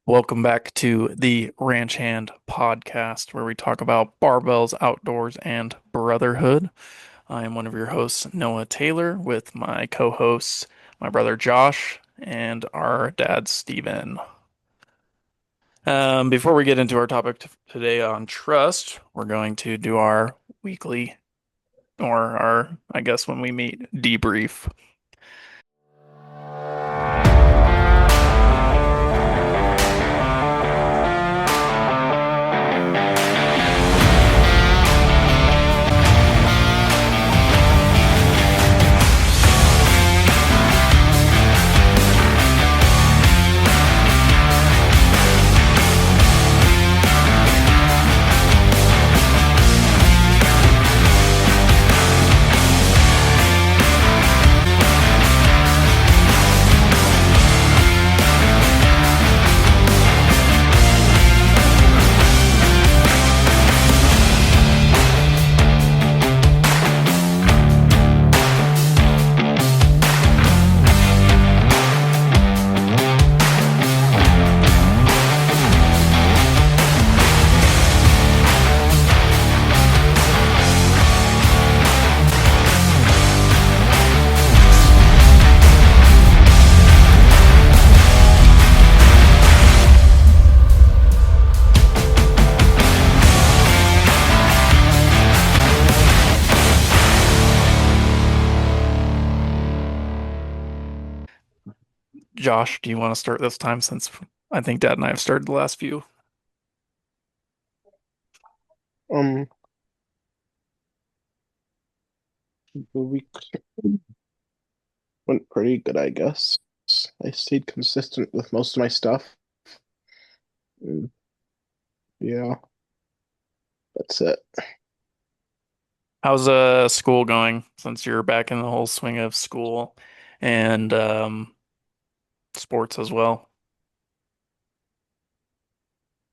Welcome back to the Ranch Hand podcast, where we talk about barbells, outdoors, and brotherhood. I am one of your hosts, Noah Taylor, with my co-hosts, my brother Josh, and our dad, Steven. Before we get into our topic today on trust, we're going to do our weekly, or our, I guess, when we meet, debrief. Josh, do you want to start this time since I think Dad and I have started the last few? Um, the week went pretty good, I guess. I stayed consistent with most of my stuff. And yeah, that's it. How's school going since you're back in the whole swing of school and sports as well?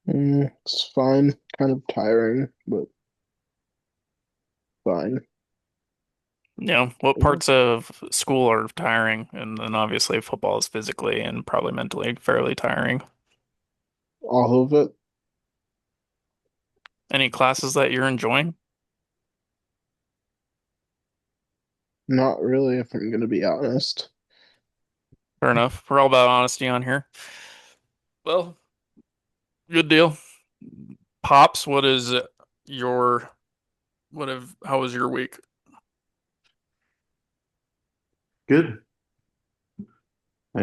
It's fine. Kind of tiring, but fine. What parts of school are tiring? And then obviously football is physically and probably mentally fairly tiring. All of it, Any classes that you're enjoying? not really, if I'm gonna be honest. Fair enough. We're all about honesty on here. Well, good deal. Pops, what is your how was your week? Good. I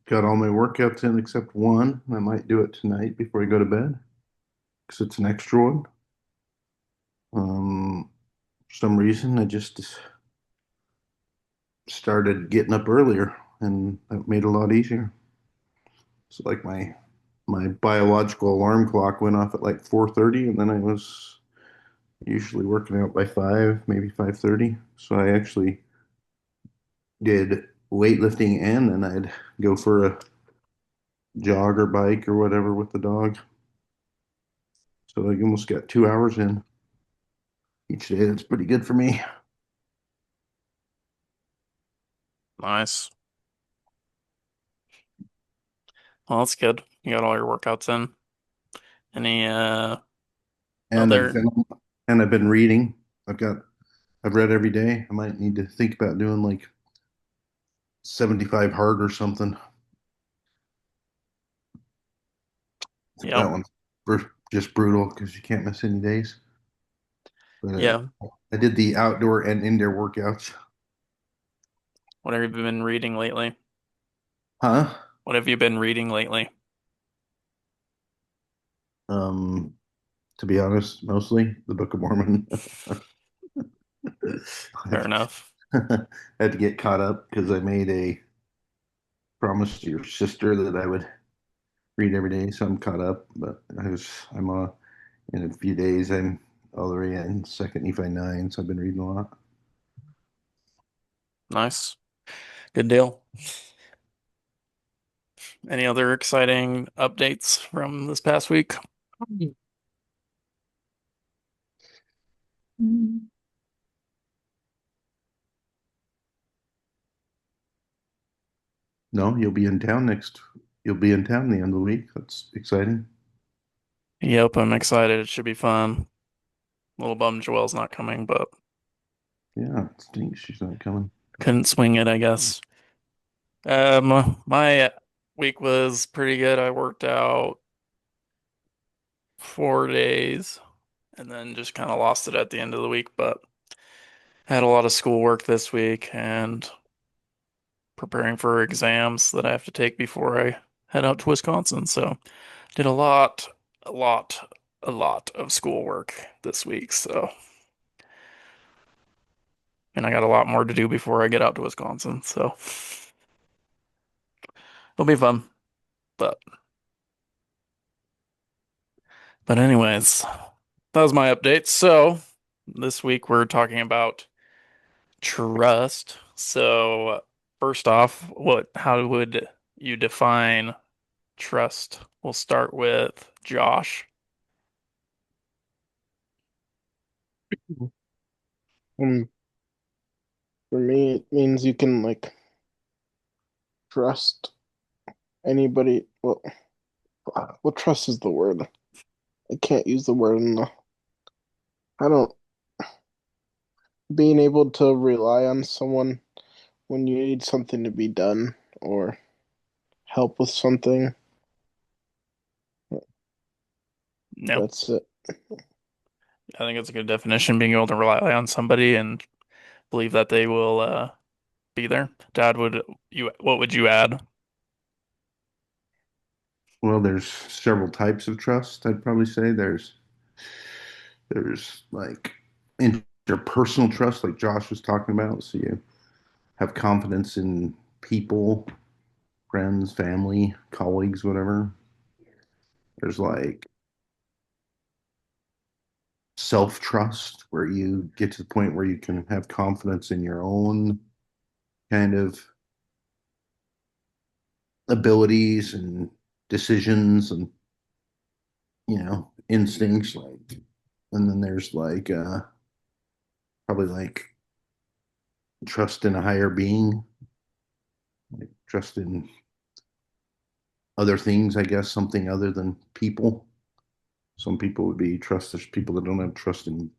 got all my workouts in except one. I might do it tonight before I go to bed because it's an extra one. For some reason, I just started getting up earlier, and that made it a lot easier. So like my biological alarm clock went off at like 4:30, and then I was usually working out by 5, maybe 5:30. So I actually did weightlifting, and then I'd go for a jog or bike or whatever with the dog. So I almost got 2 hours in each day. That's pretty good for me. Nice. Well, that's good. You got all your workouts in. Any And I've other been and I've been reading. I've read every day. I might need to think about doing like 75 hard or something. Yep. That one's just brutal because you can't miss any days. But Yeah. I did the outdoor and indoor workouts. What have you been reading lately? Huh? What have you been reading lately? Um, to be honest, mostly the Book of Mormon. Fair I've enough. had to get caught up because I made a promise to your sister that I would read every day, so I'm caught up. But I'm in a few days. I'm already in Second Nephi 9, so I've been reading a lot. Nice. Good deal. Any other exciting updates from this past week? Mm. No, you'll be in town the end of the week. That's exciting. Yep, I'm excited. It should be fun. A little bummed Joelle's not coming, but Yeah, it stinks she's not coming. couldn't swing it, I guess. My week was pretty good. I worked out 4 days and then just kind of lost it at the end of the week, but had a lot of schoolwork this week and preparing for exams that I have to take before I head out to Wisconsin. So did a lot, a lot of schoolwork this week. So, and I got a lot more to do before I get out to Wisconsin. So it'll be fun. But, but anyways, that was my update. So this week we're talking about trust. So first off, how would you define trust? We'll start with Josh. Um, for me, it means you can like trust anybody. Well, trust is the word. I can't use the word in the. I don't. Being able to rely on someone when you need something to be done or help with something. No, That's it. I think it's a good definition, being able to rely on somebody and believe that they will be there. Dad, what would you add? Well, there's several types of trust, I'd probably say. There's like interpersonal trust, like Josh was talking about. So you have confidence in people, friends, family, colleagues, whatever. There's like self-trust, where you get to the point where you can have confidence in your own kind of abilities and decisions and instincts, like. And then there's like probably like trust in a higher being, like trust in other things, I guess, something other than people. Some people would be trust. There's people that don't have trust in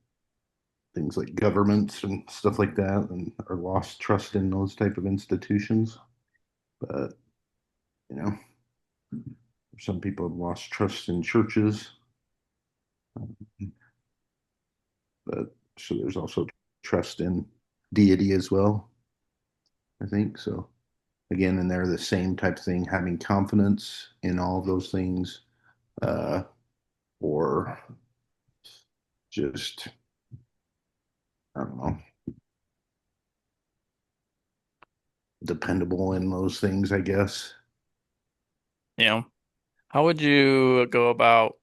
things like governments and stuff like that, and are lost trust in those type of institutions. But you know, some people have lost trust in churches. But so there's also trust in deity as well, I think. So again, and they're the same type of thing, having confidence in all of those things, uh, or just, I don't know, dependable in those things, I guess. You know, how would you go about,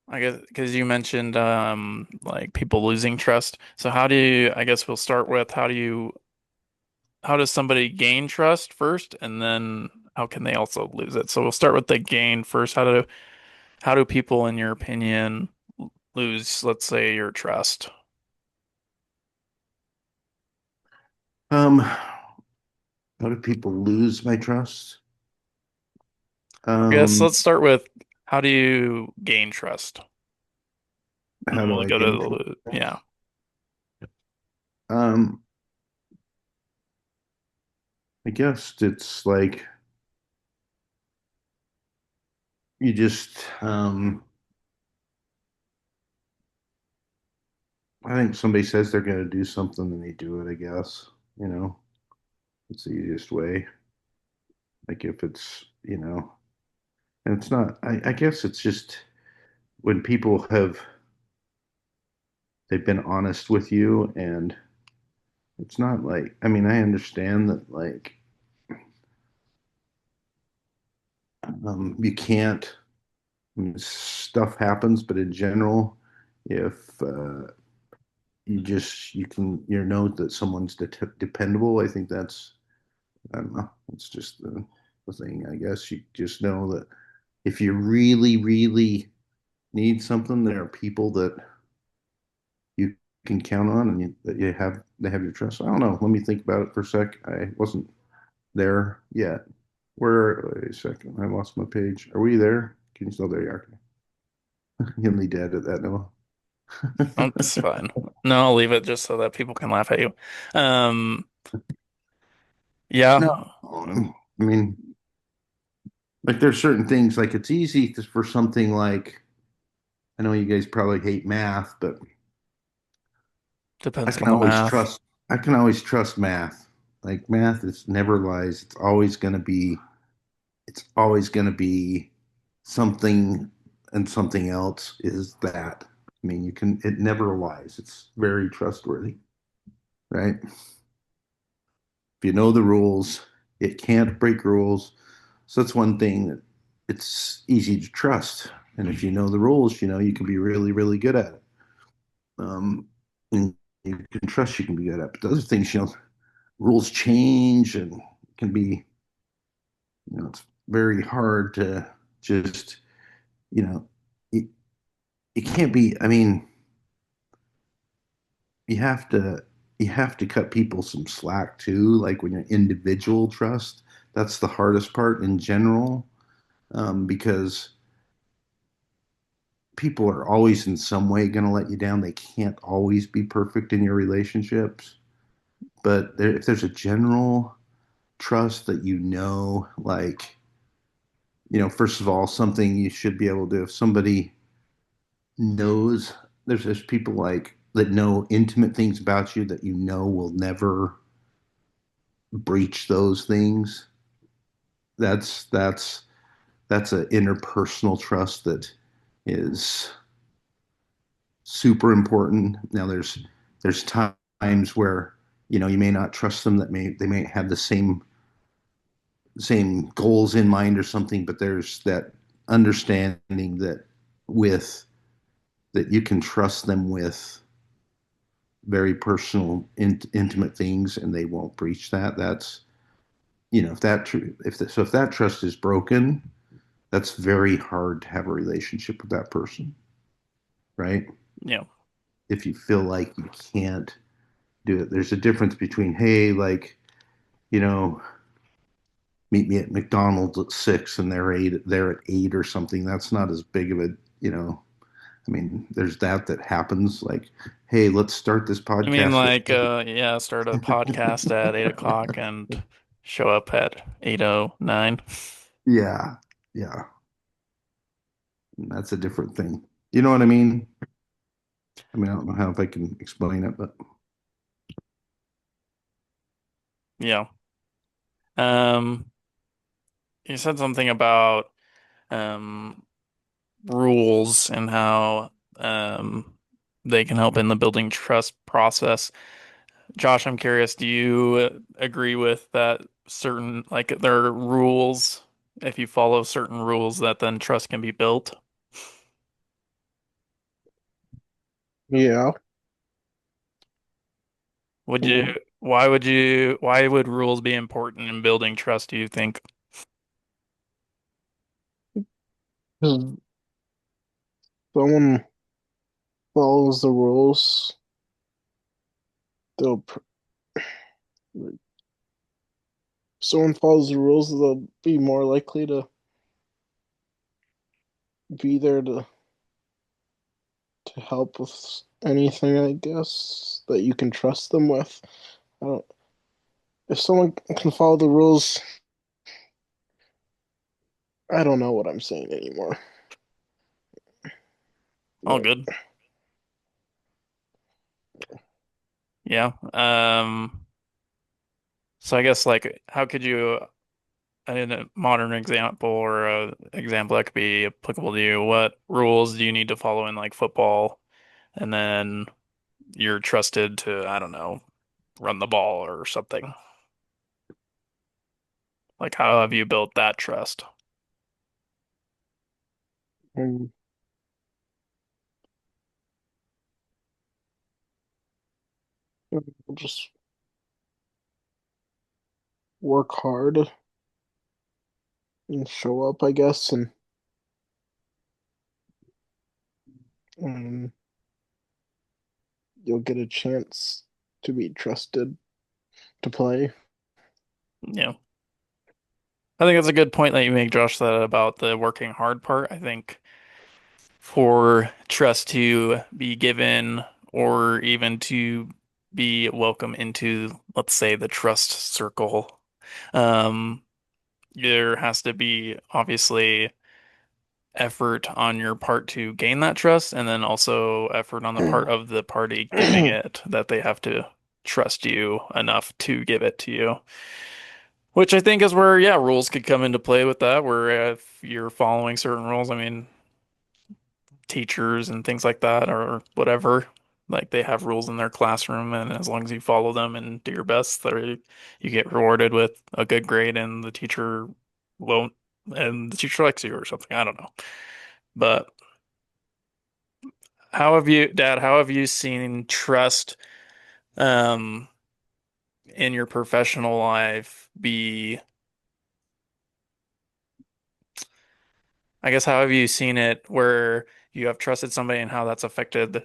I guess, because you mentioned like people losing trust. So I guess we'll start with how does somebody gain trust first, and then how can they also lose it? So we'll start with the gain first. How do people, in your opinion, lose, let's say, your trust? How do people lose my trust? I guess Um, let's start with how do you gain trust? And how then do we'll I go to gain trust? yeah. Um, I guess it's like you just, I think somebody says they're going to do something and they do it, I guess. You know, it's the easiest way. Like if it's, and it's not, I guess it's just when people they've been honest with you, and it's not like, I mean, I understand that like, you can't, I mean, stuff happens, but in general, if, you know that someone's dependable, I think that's, I don't know, it's just the thing, I guess. You just know that if you really, really need something, there are people that you can count on and that you have they have your trust. I don't know. Let me think about it for a sec. I wasn't there yet. Wait a second. I lost my page. Are we there? Can you still there? You are. You can lead dead at that, Noah. That's fine. No, I'll leave it just so that people can laugh at you. Um, No, yeah, I mean, like there's certain things like it's easy for something like I know you guys probably hate math, but I depends can on the always math. trust I can always trust math. Like math is never lies. It's always gonna be something and something else is that. I mean, it never lies. It's very trustworthy, right? If you know the rules, it can't break rules. So that's one thing that it's easy to trust. And if you know the rules, you can be really, really good at it. And you can trust you can be good at. But the other things, rules change and can be, it's very hard to just, you know, it, it can't be, I mean, you have to you have to cut people some slack too, like when you're individual trust. That's the hardest part in general, because people are always in some way going to let you down. They can't always be perfect in your relationships, but if there's a general trust that like first of all, something you should be able to, if somebody knows, there's people like that know intimate things about you that will never breach those things. That's that's an interpersonal trust that is super important. Now there's times where you may not trust them, that they may have the same goals in mind or something, but there's that understanding that with that you can trust them with very personal, intimate things, and they won't breach that. That's if that if that trust is broken, that's very hard to have a relationship with that person, right? Yeah. If you feel like you can't do it, there's a difference between, hey, like, you know, meet me at McDonald's at 6 and they're at 8 or something. That's not as big of a, you know, I mean, there's that happens like, hey, let's start this I mean, podcast like, yeah, start a podcast at 8 o'clock and show up at 8:09. yeah, yeah. That's a different thing. You know what I mean? I mean, I don't know how if I can explain it, but Yeah. Um, you said something about um rules and how they can help in the building trust process. Josh, I'm curious, do you agree with that certain, like, there are rules, if you follow certain rules, that then trust can be built? Yeah. Would you, Mm, why would rules be important in building trust, do you think? 'cause someone follows the rules, they'll pr- someone follows the rules, they'll be more likely to be there to help with anything, I guess, that you can trust them with. I don't, if someone can follow the rules, I don't know what I'm saying anymore. All But good. Yeah. So I guess, like, how could you, in a modern example or a example that could be applicable to you, what rules do you need to follow in, like, football? And then you're trusted to, I don't know, run the ball or something. Like, how have you built that trust? um, we'll just work hard and show up, I guess, and you'll get a chance to be trusted to play. Yeah. I think it's a good point that you make, Josh, that about the working hard part. I think for trust to be given or even to be welcome into, let's say, the trust circle, um, there has to be obviously effort on your part to gain that trust, and then also effort on the part of the party giving it that they have to trust you enough to give it to you. Which I think is where, yeah, rules could come into play with that, where if you're following certain rules, I mean, teachers and things like that or whatever, like they have rules in their classroom, and as long as you follow them and do your best, you get rewarded with a good grade, and the teacher won't, and the teacher likes you or something. I don't know. But how have you seen trust um in your professional life be, I guess, how have you seen it where you have trusted somebody and how that's affected the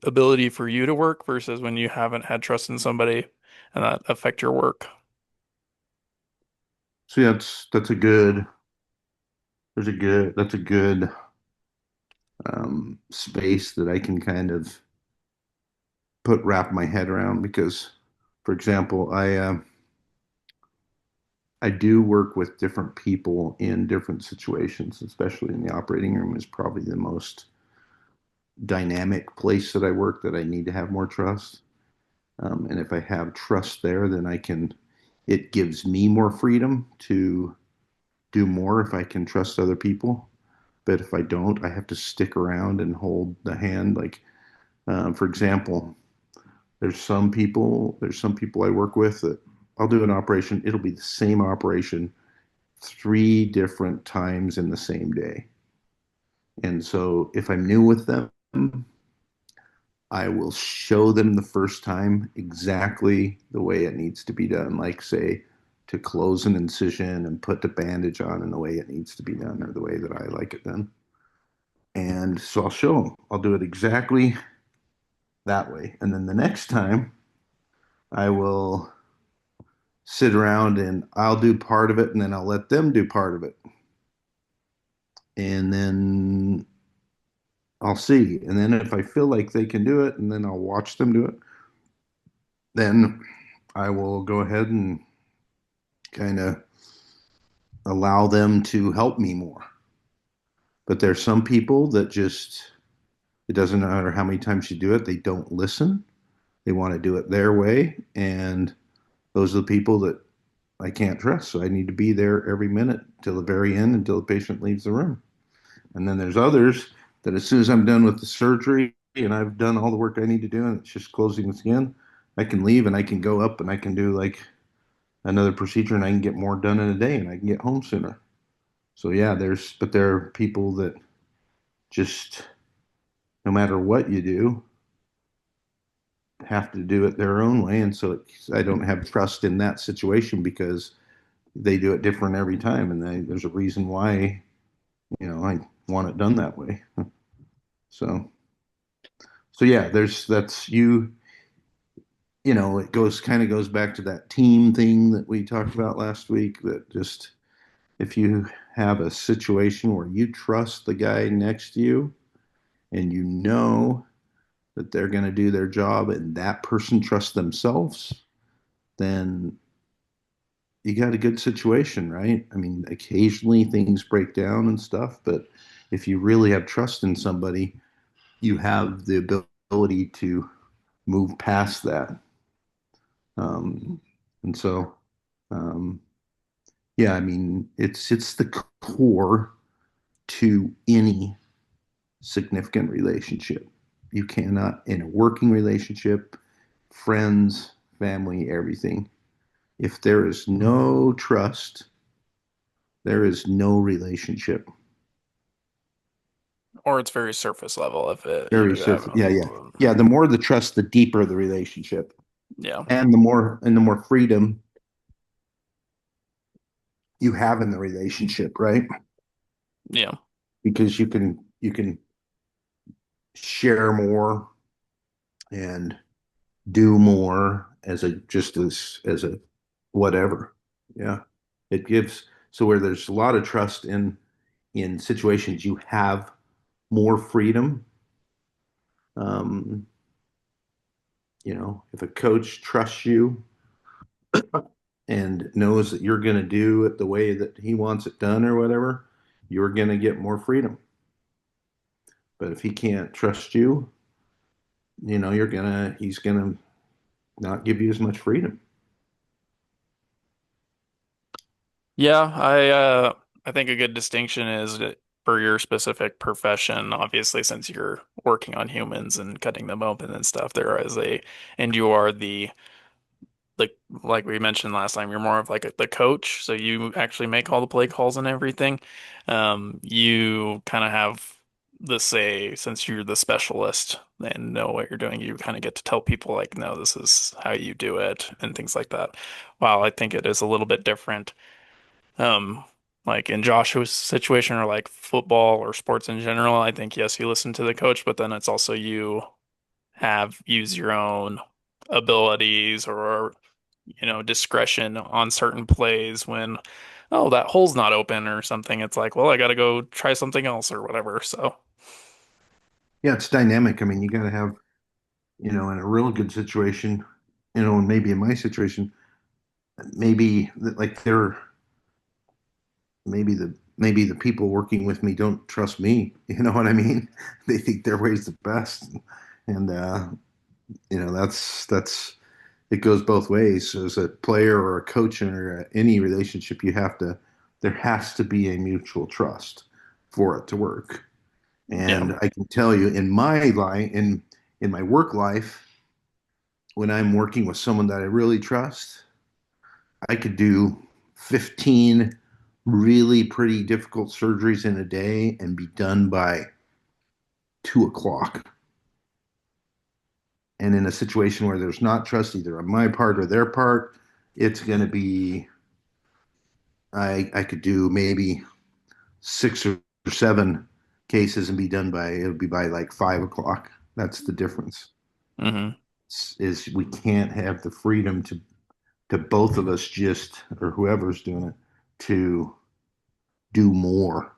ability for you to work versus when you haven't had trust in somebody and that affect your work? So yeah, that's a good that's a good space that I can kind of wrap my head around because, for example, I do work with different people in different situations, especially in the operating room is probably the most dynamic place that I work that I need to have more trust. And if I have trust there, then it gives me more freedom to do more if I can trust other people. But if I don't, I have to stick around and hold the hand. Like, for example, there's some people I work with that I'll do an operation. It'll be the same operation 3 different times in the same day. And so if I'm new with them, I will show them the first time exactly the way it needs to be done, like say to close an incision and put the bandage on in the way it needs to be done or the way that I like it done. And so I'll show them. I'll do it exactly that way. And then the next time I will sit around and I'll do part of it and then I'll let them do part of it. And then I'll see. And then if I feel like they can do it and then I'll watch them do it, then I will go ahead and kind of allow them to help me more. But there's some people that just, it doesn't matter how many times you do it, they don't listen. They want to do it their way. And those are the people that I can't trust. So I need to be there every minute till the very end until the patient leaves the room. And then there's others that as soon as I'm done with the surgery and I've done all the work I need to do and it's just closing the skin, I can leave and I can go up and I can do like another procedure and I can get more done in a day and I can get home sooner. So yeah, but there are people that just no matter what you do, have to do it their own way. And so I don't have trust in that situation because they do it different every time. And there's a reason why, I want it done that way. So, so yeah, it kind of goes back to that team thing that we talked about last week that just, if you have a situation where you trust the guy next to you and you know that they're going to do their job and that person trusts themselves, then you got a good situation, right? I mean, occasionally things break down and stuff, but if you really have trust in somebody, you have the ability to move past that. Um, and so, um, yeah, I mean, it's the core to any significant relationship. You cannot, in a working relationship, friends, family, everything. If there is no trust, there is no relationship. Or it's very surface level if you Very do have surface. Yeah, yeah. Yeah, the more the trust, the deeper the relationship. yeah. And the more freedom you have in the relationship, right? Yeah. Because you can share more, and do more as a just as a whatever. Yeah. It gives so where there's a lot of trust in situations you have more freedom. Um, if a coach trusts you and knows that you're going to do it the way that he wants it done or whatever, you're going to get more freedom. But if he can't trust you, he's going to not give you as much freedom. Yeah, I think a good distinction is that for your specific profession, obviously since you're working on humans and cutting them open and stuff, there is a and you are the like we mentioned last time, you're more of like the coach, so you actually make all the play calls and everything. You kind of have the say since you're the specialist and know what you're doing. You kind of get to tell people like, no, this is how you do it and things like that. Wow, I think it is a little bit different. Um, like in Joshua's situation or like football or sports in general, I think yes, you listen to the coach, but then it's also you have use your own abilities or discretion on certain plays when oh that hole's not open or something. It's like, well, I gotta go try something else or whatever. So Yeah, it's dynamic. I mean, you got to have, in a real good situation, and maybe in my situation, maybe like they're maybe the people working with me don't trust me. You know what I mean? They think their way's the best, and that's it goes both ways. As a player or a coach or any relationship, there has to be a mutual trust for it to work. yeah. And I can tell you, in my life, in my work life, when I'm working with someone that I really trust, I could do 15 really pretty difficult surgeries in a day and be done by 2 o'clock. And in a situation where there's not trust either on my part or their part, it's going to be, I could do maybe 6 or 7 cases and be done it'll be by like 5 o'clock. That's the difference. Hmm. Is we can't have the freedom to both of us just, or whoever's doing it, to do more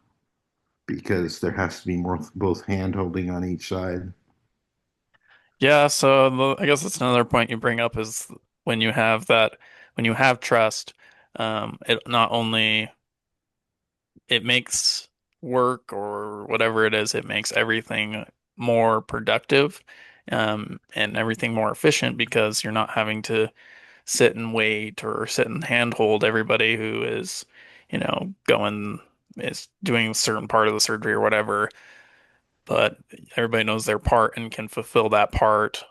because there has to be more both hand holding on each side. Yeah, so I guess that's another point you bring up is when you have that when you have trust, it not only it makes work or whatever it is, it makes everything more productive, and everything more efficient because you're not having to sit and wait or sit and handhold everybody who is, going is doing a certain part of the surgery or whatever, but everybody knows their part and can fulfill that part,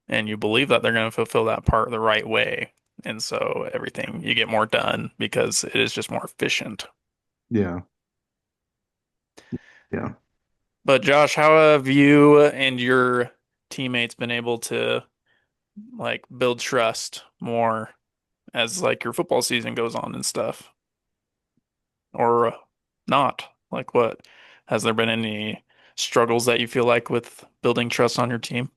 and you believe that they're going to fulfill that part the right way. And so everything you get more done because it is just more efficient. Yeah, yeah. But Josh, how have you and your teammates been able to like build trust more as like your football season goes on and stuff? Or not? Like what? Has there been any struggles that you feel like with building trust on your team?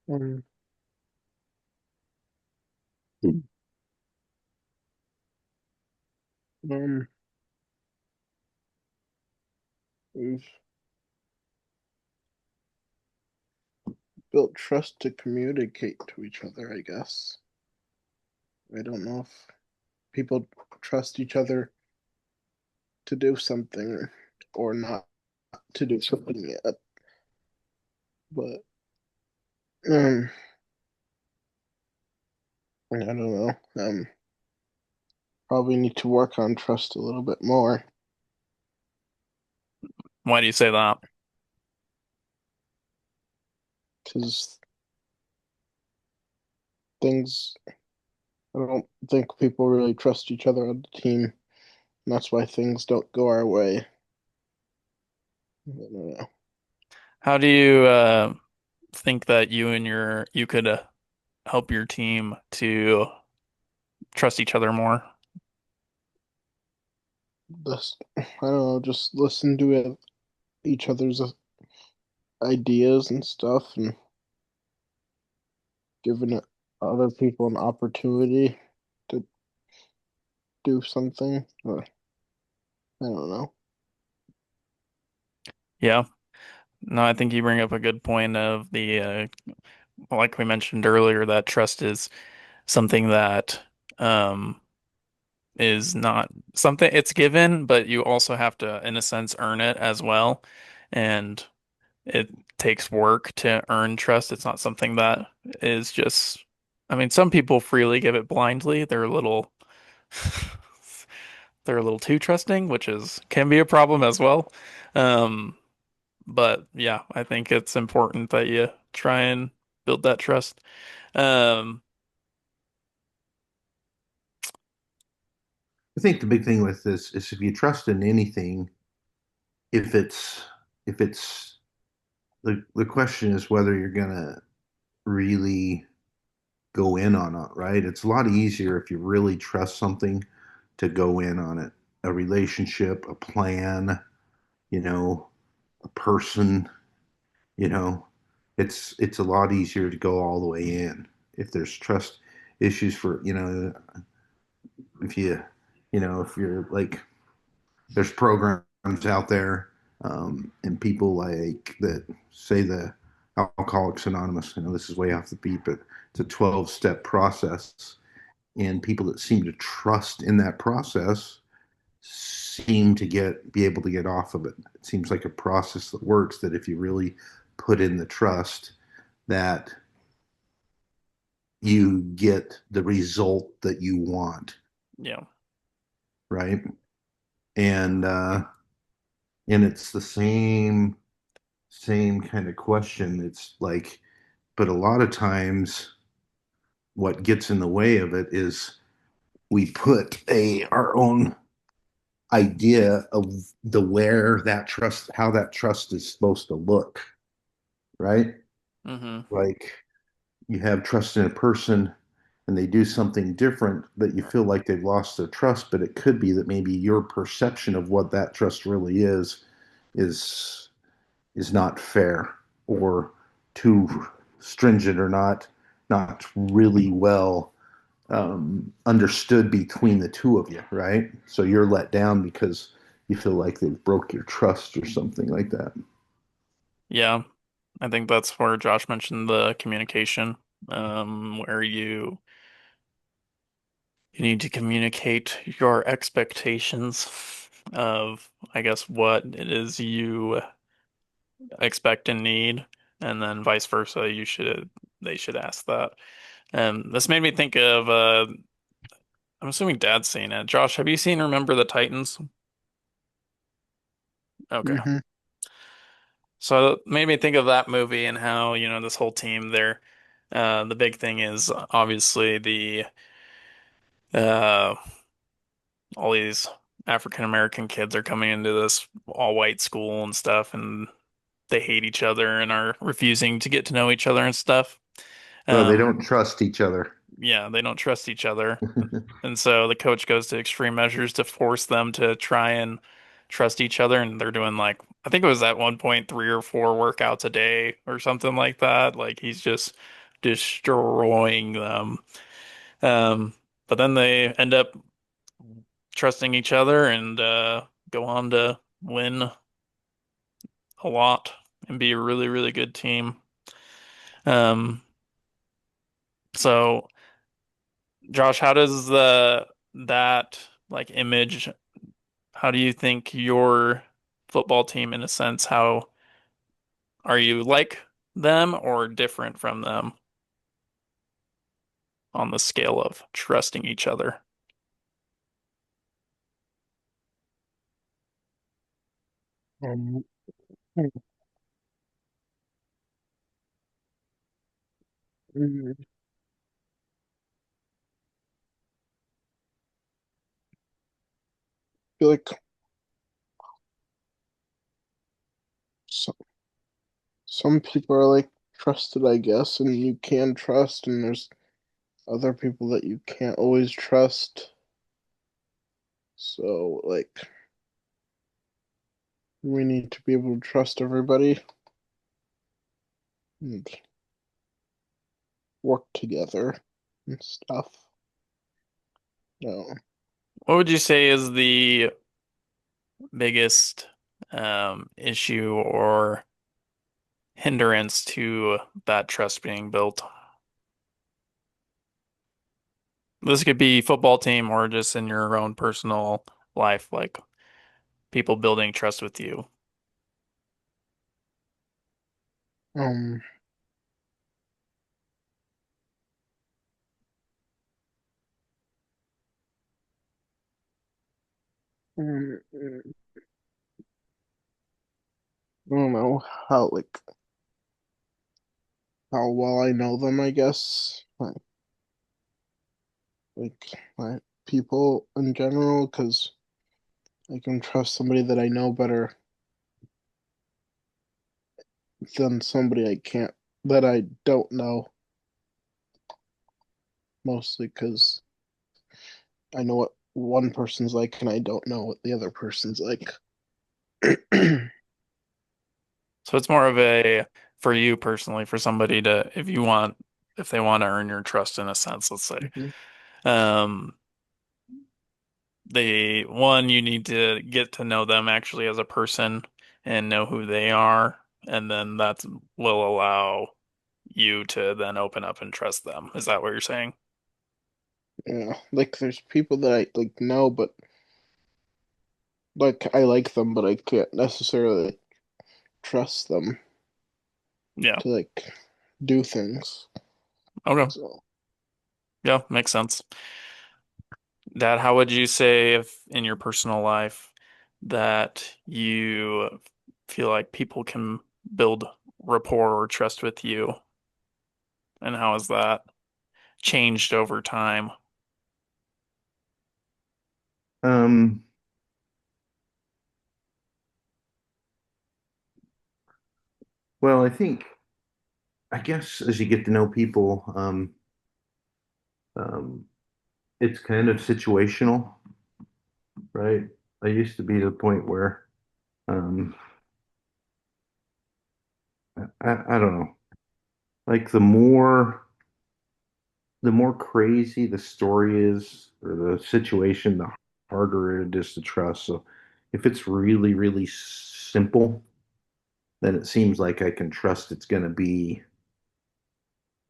Um, um, we've built trust to communicate to each other, I guess. I don't know if people trust each other to do something or not to do something yet, but um, I don't know. Probably need to work on trust a little bit more Why do you say that? because things. I don't think people really trust each other on the team, and that's why things don't go our way. I don't know. How do you think that you could help your team to trust each other more? Just I don't know. Just listen to each other's ideas and stuff and giving other people an opportunity to do something. I don't know. Yeah. No, I think you bring up a good point of like we mentioned earlier, that trust is something that um, is not something it's given, but you also have to, in a sense, earn it as well. And it takes work to earn trust. It's not something that is just, I mean, some people freely give it blindly. They're a little too trusting, which is can be a problem as well. Um, but yeah, I think it's important that you try and build that trust. Um, I think the big thing with this is if you trust in anything, if it's if it's the question is whether you're gonna really go in on it, right? It's a lot easier if you really trust something to go in on it. A relationship, a plan, you know, a person, you know, it's a lot easier to go all the way in. If there's trust issues for, if if you're like there's programs out there and people like that say the Alcoholics Anonymous. This is way off the beat, but it's a 12-step process, and people that seem to trust in that process seem to be able to get off of it. It seems like a process that works. That if you really put in the trust, that you get the result that you want, yeah, right? And and it's the same kind of question. It's like, but a lot of times what gets in the way of it is we put a our own idea of the where that trust how that trust is supposed to look, right? hmm Like you have trust in a person and they do something different that you feel like they've lost their trust, but it could be that maybe your perception of what that trust really is is not fair or too stringent or not really well understood between the two of you, right? So you're let down because you feel like they've broke your trust or something like that. yeah. I think that's where Josh mentioned the communication, where you need to communicate your expectations of, I guess, what it is you expect and need, and then vice versa. They should ask that. And this made me think of, I'm assuming Dad's seen it. Josh, have you seen Remember the Titans? Okay. Hmm. So it made me think of that movie and how, this whole team there, the big thing is obviously uh, all these African American kids are coming into this all white school and stuff, and they hate each other and are refusing to get to know each other and stuff. Well, they Um, don't trust each other. yeah, they don't trust each other. And so the coach goes to extreme measures to force them to try and trust each other. And they're doing like, I think it was at one point 3 or 4 workouts a day or something like that. Like he's just destroying them. Um, but then they end up trusting each other and go on to win a lot and be a really, really good team. Um, so Josh, how does the that like image, how do you think your football team, in a sense, how are you like them or different from them on the scale of trusting each other? Um, I feel like some some people are like trusted, I guess, and you can trust, and there's other people that you can't always trust. So we need to be able to trust everybody. and work together and stuff. No. What would you say is the biggest issue or hindrance to that trust being built? This could be football team or just in your own personal life, like people building trust with you. Um, I don't know how well I know them, I guess. Like people in general, because I can trust somebody that I know better than somebody that I don't know, mostly because I know what one person's like and I don't know what the other person's like. So it's more of a, for you personally, for somebody to, if they want to earn your trust in a sense, let's say, Mhm. um, you need to get to know them actually as a person and know who they are, and then that will allow you to then open up and trust them. Is that what you're saying? Yeah, like there's people that I like know, but like I like them, but I can't necessarily trust them Yeah. to like do things. Okay. So, Yeah, makes sense. Dad, how would you say if in your personal life that you feel like people can build rapport or trust with you? And how has that changed over time? Um, well, I guess as you get to know people, um, it's kind of situational, right? I used to be to the point where, um, I don't know, like the more crazy the story is or the situation, the harder it is to trust. So if it's really, really simple, then it seems like I can trust it's going to be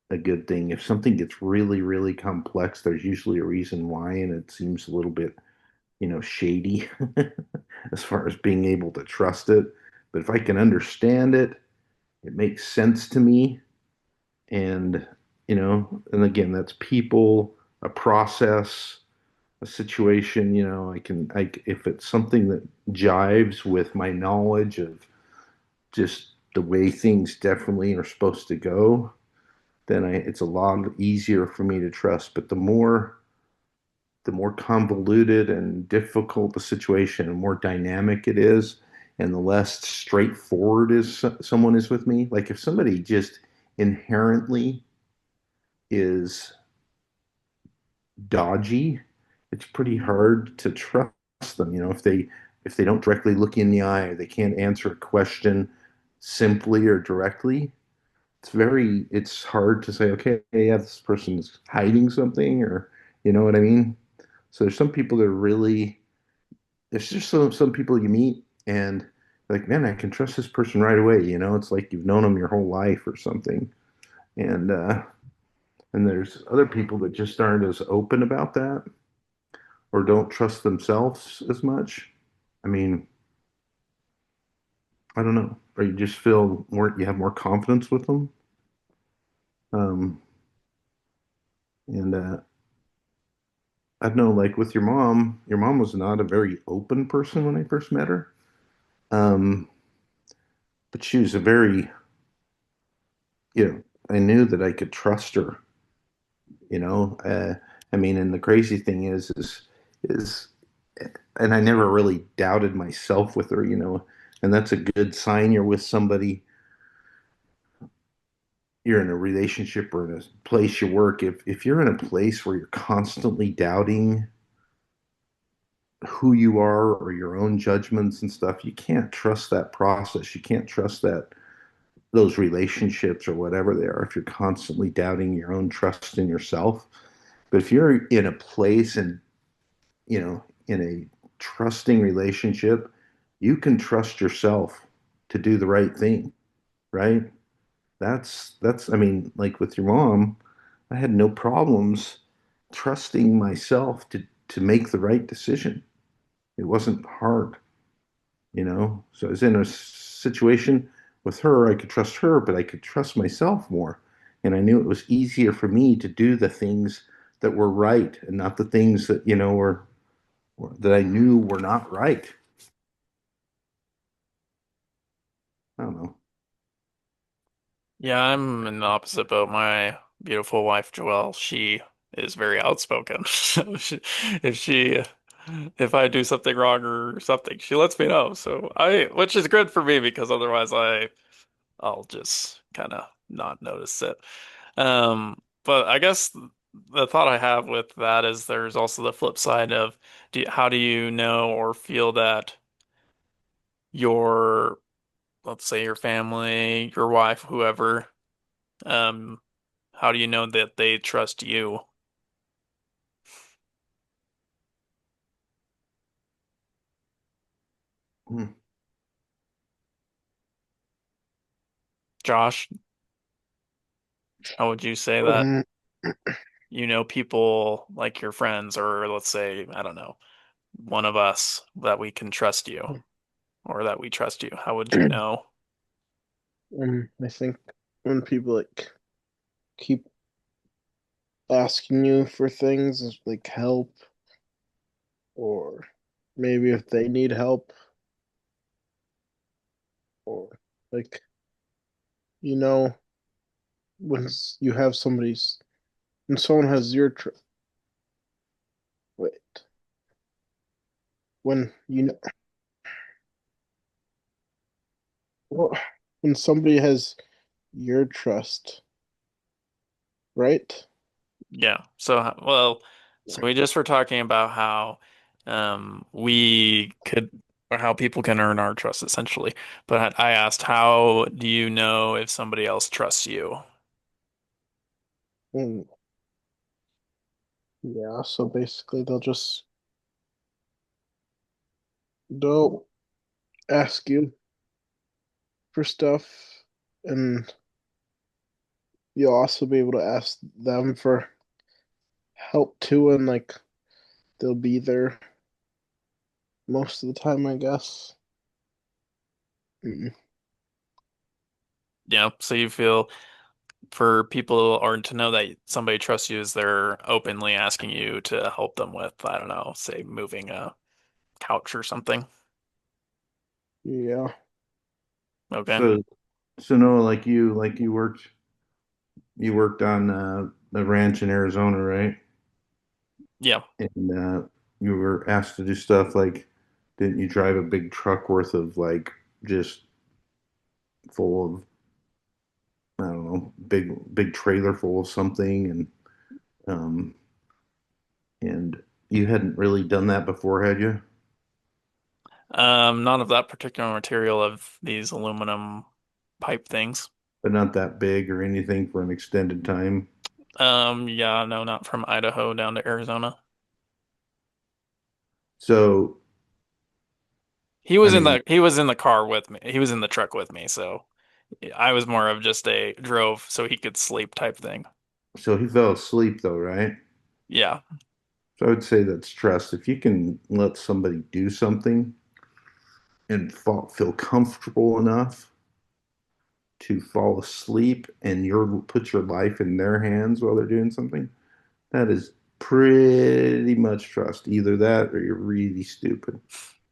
a good thing. If something gets really, really complex, there's usually a reason why, and it seems a little bit, shady as far as being able to trust it. But if I can understand it, it makes sense to me. And, and again, that's people, a process, a situation, if it's something that jives with my knowledge of just the way things definitely are supposed to go, then it's a lot easier for me to trust. But the more convoluted and difficult the situation, and more dynamic it is, and the less straightforward is someone is with me. Like if somebody just inherently is dodgy, it's pretty hard to trust them. If they don't directly look you in the eye, or they can't answer a question simply or directly, it's hard to say, okay, yeah, this person is hiding something, or you know what I mean? So there's some people that are really there's just some people you meet and like, man, I can trust this person right away. It's like you've known them your whole life or something. And there's other people that just aren't as open about that or don't trust themselves as much. I mean, I don't know. Or you just feel more, you have more confidence with them. Um, and I don't know, like with your mom was not a very open person when I first met her. Um, but she was a very, I knew that I could trust her, you know. I mean, and the crazy thing is, and I never really doubted myself with her, and that's a good sign you're with somebody, you're in a relationship or in a place you work. If you're in a place where you're constantly doubting who you are or your own judgments and stuff, you can't trust that process. You can't trust those relationships or whatever they are if you're constantly doubting your own trust in yourself. But if you're in a place and, in a trusting relationship, you can trust yourself to do the right thing, right? I mean, like with your mom, I had no problems trusting myself to make the right decision. It wasn't hard, you know? So I was in a situation with her, I could trust her, but I could trust myself more. And I knew it was easier for me to do the things that were right and not the things that, that I knew were not right. I don't know. Yeah, I'm in the opposite boat. My beautiful wife, Joelle, she is very outspoken. So if I do something wrong or something, she lets me know. Which is good for me because otherwise I'll just kind of not notice it. But I guess the thought I have with that is there's also the flip side of how do you know or feel that your, let's say your family, your wife, whoever, um, how do you know that they trust you? Hmm. Josh, how would you say that Um, you know people like your friends, or let's say, I don't know, one of us that we can trust you or that we trust you? How would you know? I think when people like keep asking you for things like help, or maybe if they need help, or like you know when you have somebody's when someone has your wait when you know well, when somebody has your trust, right? Yeah. So we just were talking about how we could or how people can earn our trust essentially. But I asked, how do you know if somebody else trusts you? Mm, yeah, so basically they'll ask you for stuff, and you'll also be able to ask them for help too, and like they'll be there most of the time, I guess. Mm. Yeah. So you feel for people or to know that somebody trusts you is they're openly asking you to help them with, I don't know, say moving a couch or something. Yeah. Okay. So, so Noah, like you worked on the ranch in Arizona, right? Yeah. And you were asked to do stuff like, didn't you drive a big truck worth of like just full of, I don't know, big trailer full of something, um, and you hadn't really done that before, had you? None of that particular material of these aluminum pipe things. But not that big or anything for an extended time. Yeah, no, not from Idaho down to Arizona. So, I mean, He was in the car with me. He was in the truck with me, so I was more of just a drove so he could sleep type thing. so he fell asleep though, right? Yeah. So I would say that's trust. If you can let somebody do something and feel comfortable enough to fall asleep and put your life in their hands while they're doing something, that is pretty much trust. Either that or you're really stupid,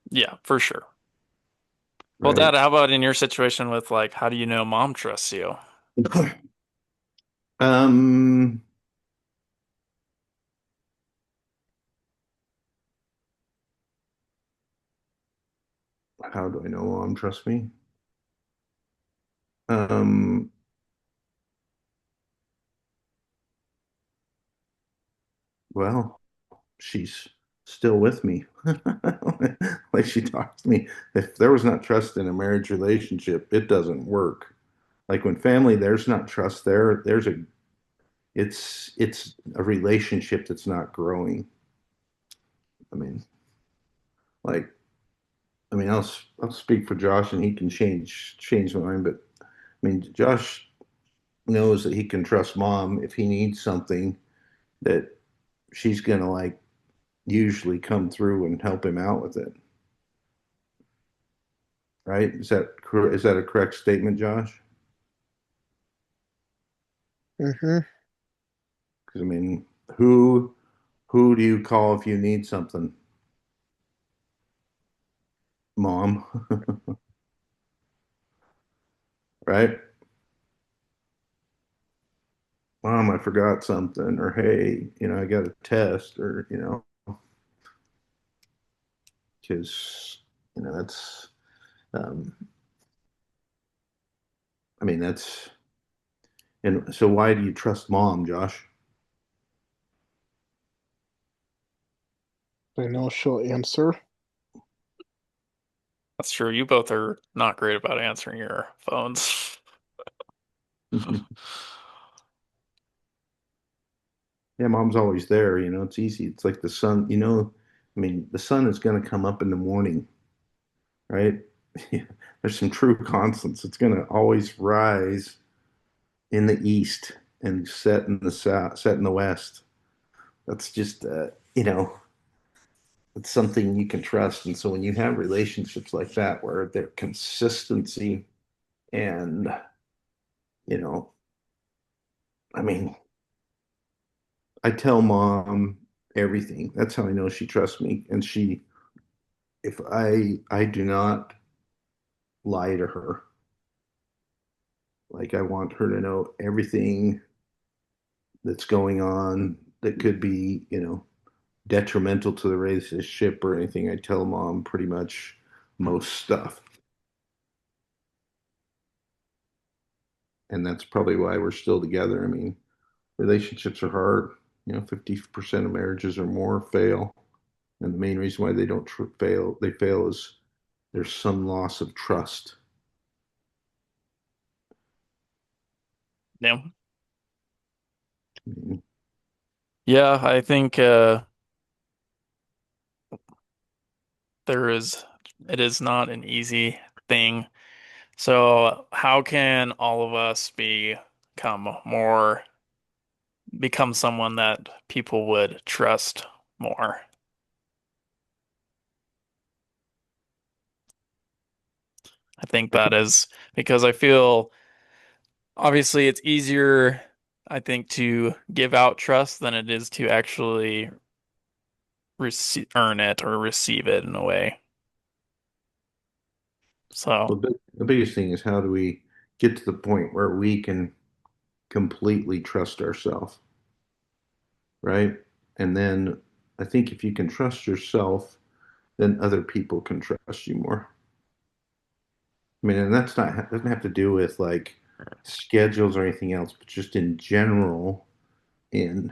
Yeah, for sure. Well, right? Dad, how about in your situation with like how do you know mom trusts you? Um, how do I know mom trust me? Um, well, she's still with me. Like she talks to me. If there was not trust in a marriage relationship, it doesn't work. Like when family, there's not trust there. It's a relationship that's not growing. I mean, like, I'll speak for Josh and he can change mine, but I mean, Josh knows that he can trust mom if he needs something that she's gonna like usually come through and help him out with it. Right? Is that a correct statement, Josh? Mm-hmm. Because I mean, who who do you call if you need something? Mom, right? Mom, I forgot something, or hey, I got a test, or because that's um, I mean that's and so why do you trust mom, Josh? I know she'll answer. That's true. You both are not great about answering your phones. Yeah, mom's always there, it's easy. It's like the sun, I mean, the sun is going to come up in the morning, right? There's some true constants. It's going to always rise in the east and set in the south, set in the west. That's just, it's something you can trust. And so when you have relationships like that, where their consistency and, you know, I mean, I tell mom everything. That's how I know she trusts me. And if I do not lie to her, like I want her to know everything that's going on that could be, detrimental to the relationship or anything. I tell mom pretty much most stuff. And that's probably why we're still together. I mean, relationships are hard. 50% of marriages or more fail. And the main reason why they fail is there's some loss of trust. Yeah. I mean, Yeah, I think there is it is not an easy thing. So how can all of us become someone that people would trust more? I think I that think, is because I feel obviously it's easier, I think, to give out trust than it is to actually earn it or receive it in a way. So, well, the biggest thing is how do we get to the point where we can completely trust ourselves, right? And then I think if you can trust yourself, then other people can trust you more. I mean, and that's not doesn't have to do with like schedules or anything else, but just in general, in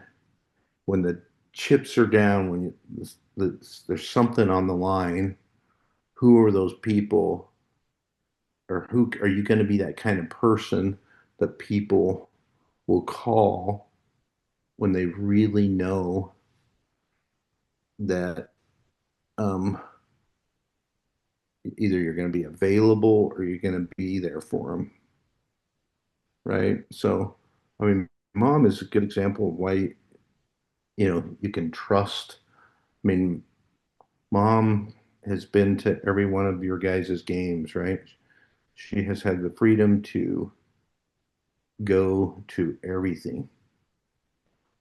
when the chips are down, when there's something on the line, who are those people, or who are you going to be that kind of person that people will call when they really know that um, either you're going to be available or you're going to be there for them, right? So, I mean, mom is a good example of why you can trust. I mean, mom has been to every one of your guys' games, right? She has had the freedom to go to everything.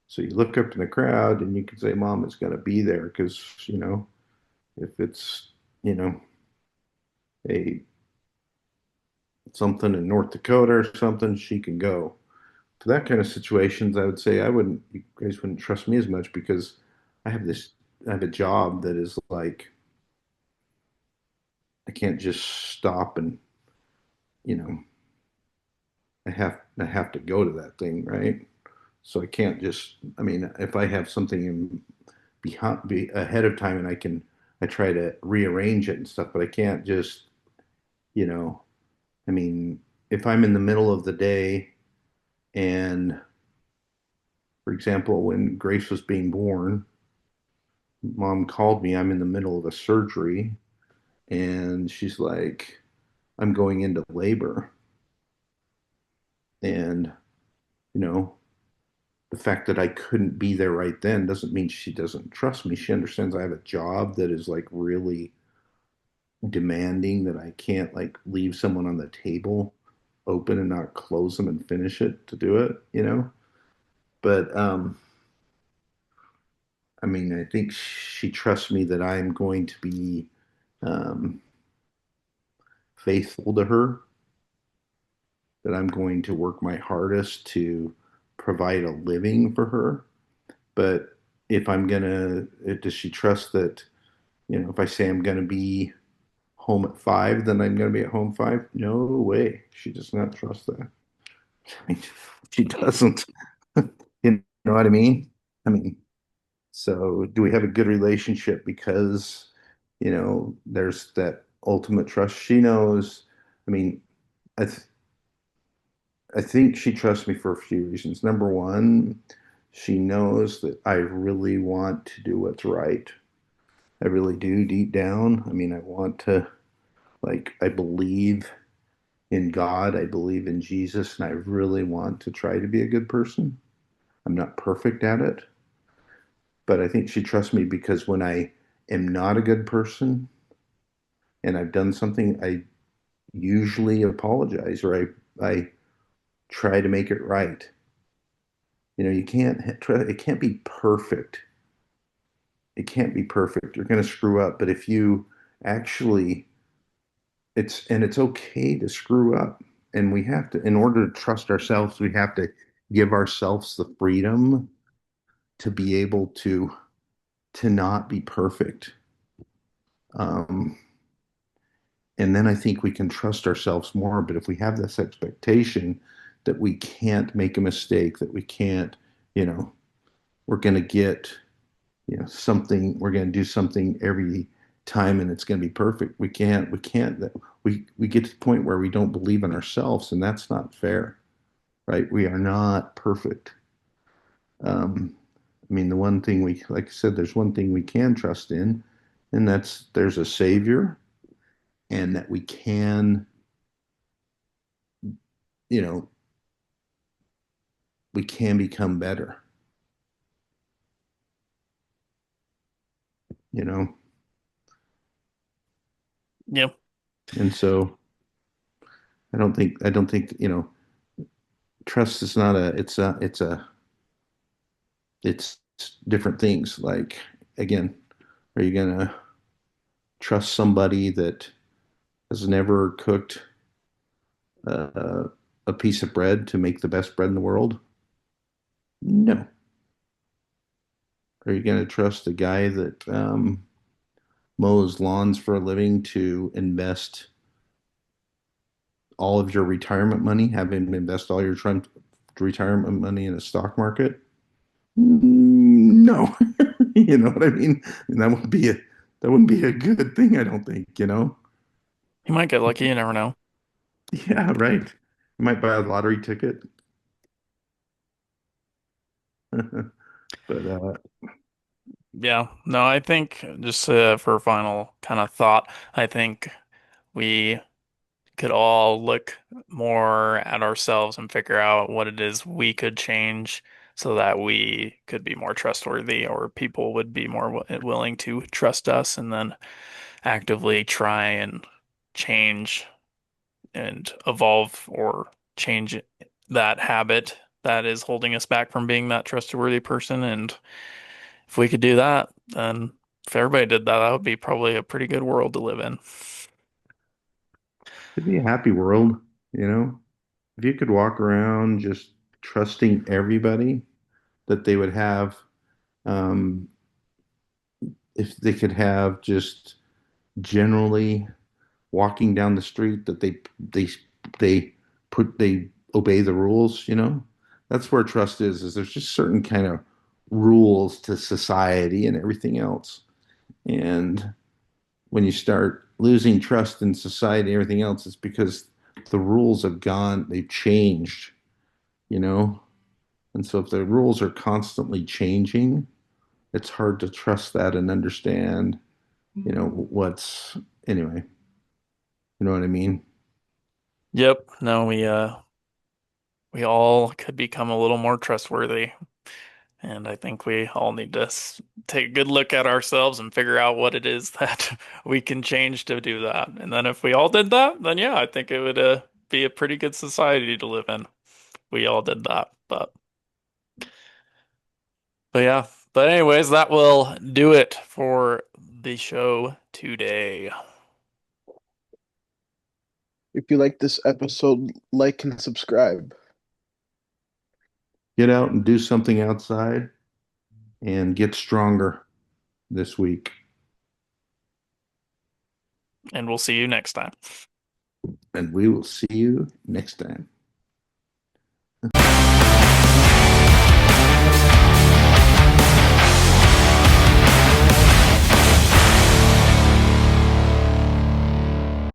So you look up in the crowd and you can say, Mom is going to be there because, if it's, you know, a something in North Dakota or something, she can go. For that kind of situations, I would say you guys wouldn't trust me as much because I have this, I have a job that is like, I can't just stop and, you know, I have to go to that thing, right? So I can't just, I mean, if I have something be ahead of time and I try to rearrange it and stuff, but I can't just, you know, I mean, if I'm in the middle of the day and, for example, when Grace was being born, mom called me, I'm in the middle of a surgery, and she's like, I'm going into labor. And, you know, the fact that I couldn't be there right then doesn't mean she doesn't trust me. She understands I have a job that is like really demanding, that I can't like leave someone on the table open and not close them and finish it to do it, you know? But I mean, I think she trusts me that I'm going to be um, faithful to her, that I'm going to work my hardest to provide a living for her. But if I'm gonna, does she trust that, if I say I'm gonna be home at 5, then I'm gonna be at home 5? No way. She does not trust that. I mean, she doesn't. You know what I mean? I mean, so do we have a good relationship because, there's that ultimate trust? She knows. I mean, I th I think she trusts me for a few reasons. Number one, she knows that I really want to do what's right. I really do deep down. I mean, I want to, like, I believe in God, I believe in Jesus, and I really want to try to be a good person. I'm not perfect at it, but I think she trusts me because when I am not a good person and I've done something, I usually apologize, or I try to make it right. You can't try, it can't be perfect. It can't be perfect. You're going to screw up, but if you actually, it's okay to screw up, and we have to, in order to trust ourselves, we have to give ourselves the freedom to be able to not be perfect. Um, and then I think we can trust ourselves more. But if we have this expectation that we can't make a mistake, that we can't, you know, we're going to get, something, we're going to do something every time and it's going to be perfect. We can't, we get to the point where we don't believe in ourselves, and that's not fair, right? We are not perfect. I mean, the one thing we, like I said, there's one thing we can trust in, and that's there's a savior, and that we can, you know, we can become better, you know? Yep. And so I don't think, trust is not it's different things. Like, again, are you gonna trust somebody that has never cooked uh, a piece of bread to make the best bread in the world? No. Are you gonna trust the guy that mows lawns for a living to invest all of your retirement money, have him invest all your retirement money in a stock market? No. You know what I mean? And that wouldn't be a good thing, I don't think. You might get lucky, you never know. Yeah, right. You might buy a lottery ticket. But Yeah. No, I think just for a final kind of thought, I think we could all look more at ourselves and figure out what it is we could change so that we could be more trustworthy or people would be more willing to trust us and then actively try and change and evolve or change that habit that is holding us back from being that trustworthy person. And if we could do that, then if everybody did that, that would be probably a pretty good world to live in. it'd be a happy world, you know? If you could walk around just trusting everybody, that they would have, um, if they could have just generally walking down the street, that they they obey the rules. That's where trust is there's just certain kind of rules to society and everything else. And when you start losing trust in society and everything else, it's because the rules have gone, they've changed, you know? And so if the rules are constantly changing, it's hard to trust that and understand, what's, anyway, you know what I mean? Yep. No, we all could become a little more trustworthy. And I think we all need to take a good look at ourselves and figure out what it is that we can change to do that. And then if we all did that, then yeah, I think it would be a pretty good society to live in. We all did that. But yeah. But anyways, that will do it for the show today. If you like this episode, like and subscribe. Get out and do something outside and get stronger this week. And we'll see you next time. And we will see you next time.